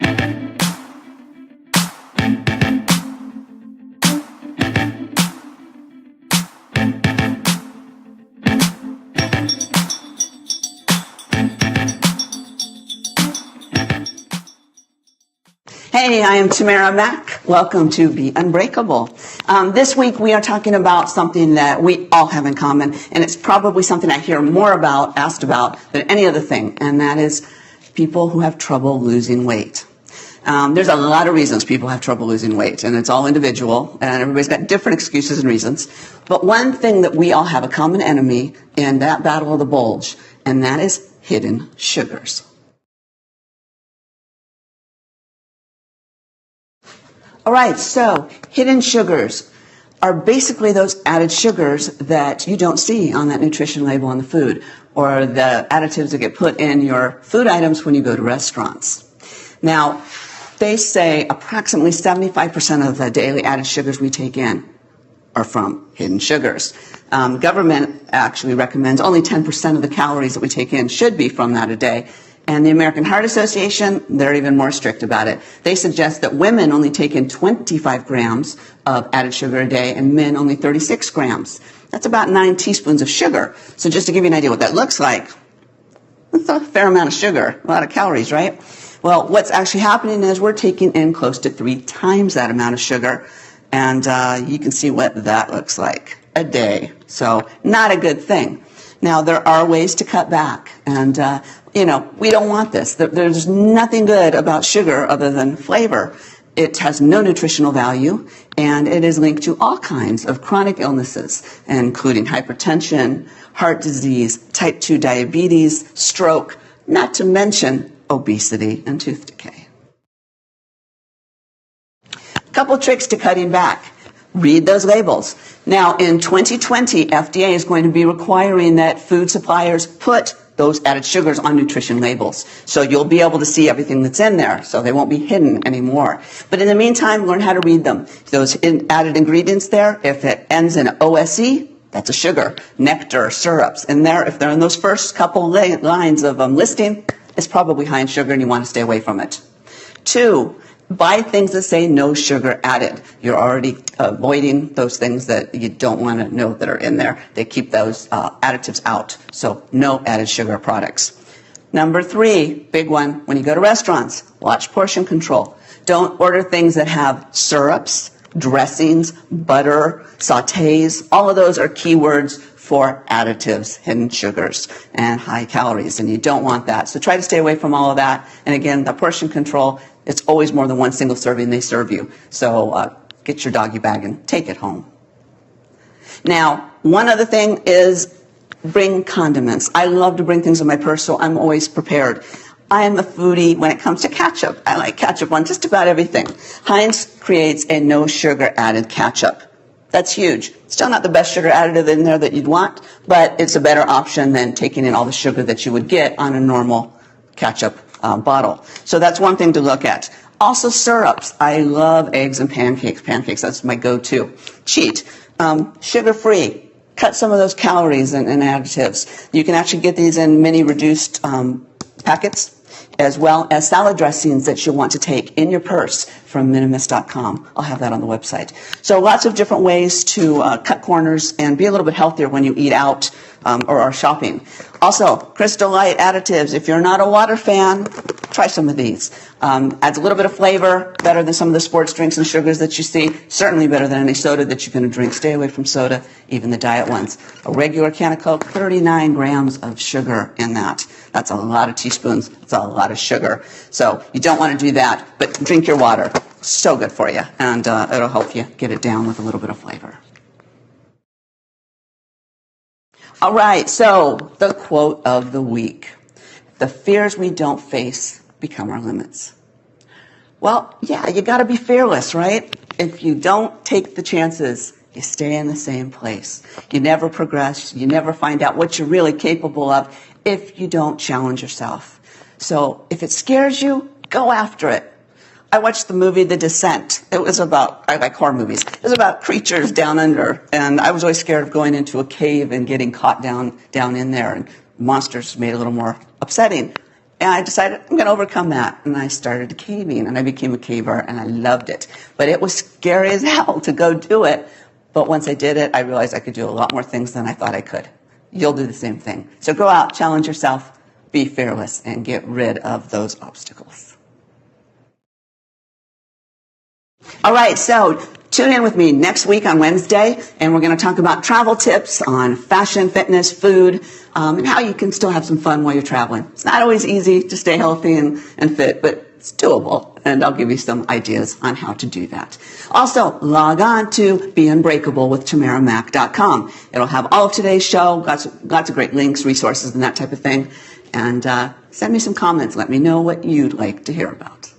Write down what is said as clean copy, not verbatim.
Hey, I am Tamara Mack. Welcome to Be Unbreakable. This week we are talking about something that we all have in common, and it's probably something I hear more asked about than any other thing, and that is people who have trouble losing weight. There's a lot of reasons people have trouble losing weight, and it's all individual, and everybody's got different excuses and reasons. But one thing that we all have a common enemy in that battle of the bulge, and that is hidden sugars. All right, so hidden sugars are basically those added sugars that you don't see on that nutrition label on the food, or the additives that get put in your food items when you go to restaurants. Now, they say approximately 75% of the daily added sugars we take in are from hidden sugars. Government actually recommends only 10% of the calories that we take in should be from that a day. And the American Heart Association, they're even more strict about it. They suggest that women only take in 25 grams of added sugar a day and men only 36 grams. That's about 9 teaspoons of sugar. So just to give you an idea what that looks like, that's a fair amount of sugar, a lot of calories, right? Well, what's actually happening is we're taking in close to 3 times that amount of sugar. And you can see what that looks like a day. So not a good thing. Now, there are ways to cut back, and, we don't want this. There's nothing good about sugar other than flavor. It has no nutritional value, and it is linked to all kinds of chronic illnesses, including hypertension, heart disease, type 2 diabetes, stroke, not to mention obesity and tooth decay. A couple tricks to cutting back. Read those labels. Now, in 2020, FDA is going to be requiring that food suppliers put those added sugars on nutrition labels. So you'll be able to see everything that's in there, so they won't be hidden anymore. But in the meantime, learn how to read them. Those added ingredients there, if it ends in OSE, that's a sugar. Nectar, syrups. In there, if they're in those first couple lines of listing, it's probably high in sugar and you want to stay away from it. 2, buy things that say no sugar added. You're already avoiding those things that you don't want to know that are in there. They keep those additives out. So no added sugar products. Number 3, big one, when you go to restaurants, watch portion control. Don't order things that have syrups, dressings, butter, sautés. All of those are keywords for additives, hidden sugars, and high calories, and you don't want that. So try to stay away from all of that. And again, the portion control, it's always more than one single serving they serve you. So get your doggy bag and take it home. Now, one other thing is bring condiments. I love to bring things in my purse, so I'm always prepared. I am a foodie when it comes to ketchup. I like ketchup on just about everything. Heinz creates a no sugar added ketchup. That's huge. Still not the best sugar additive in there that you'd want, but it's a better option than taking in all the sugar that you would get on a normal ketchup bottle. So that's one thing to look at. Also syrups. I love eggs and pancakes. Pancakes, that's my go-to. Cheat. Sugar-free. Cut some of those calories and additives. You can actually get these in mini reduced packets, as well as salad dressings that you'll want to take in your purse from minimus.com. I'll have that on the website. So lots of different ways to cut corners and be a little bit healthier when you eat out or are shopping. Also, Crystal Light additives. If you're not a water fan, try some of these. Adds a little bit of flavor, better than some of the sports drinks and sugars that you see. Certainly better than any soda that you're going to drink. Stay away from soda, even the diet ones. A regular can of Coke, 39 grams of sugar in that. That's a lot of teaspoons. It's a lot of sugar. So you don't want to do that, but drink your water. So good for you, and it'll help you get it down with a little bit of flavor. All right, so the quote of the week. The fears we don't face become our limits. Well, yeah, you got to be fearless, right? If you don't take the chances, you stay in the same place. You never progress. You never find out what you're really capable of if you don't challenge yourself. So if it scares you, go after it. I watched the movie The Descent. It was about, I like horror movies. It was about creatures down under, and I was always scared of going into a cave and getting caught down in there, and monsters made it a little more upsetting. And I decided I'm going to overcome that. And I started caving, and I became a caver, and I loved it. But it was scary as hell to go do it. But once I did it, I realized I could do a lot more things than I thought I could. You'll do the same thing. So go out, challenge yourself, be fearless, and get rid of those obstacles. All right, so tune in with me next week on Wednesday, and we're going to talk about travel tips on fashion, fitness, food, and how you can still have some fun while you're traveling. It's not always easy to stay healthy and fit, but it's doable, and I'll give you some ideas on how to do that. Also, log on to Unbreakable with TamaraMack.com. It'll have all of today's show, lots of great links, resources, and that type of thing. And send me some comments. Let me know what you'd like to hear about.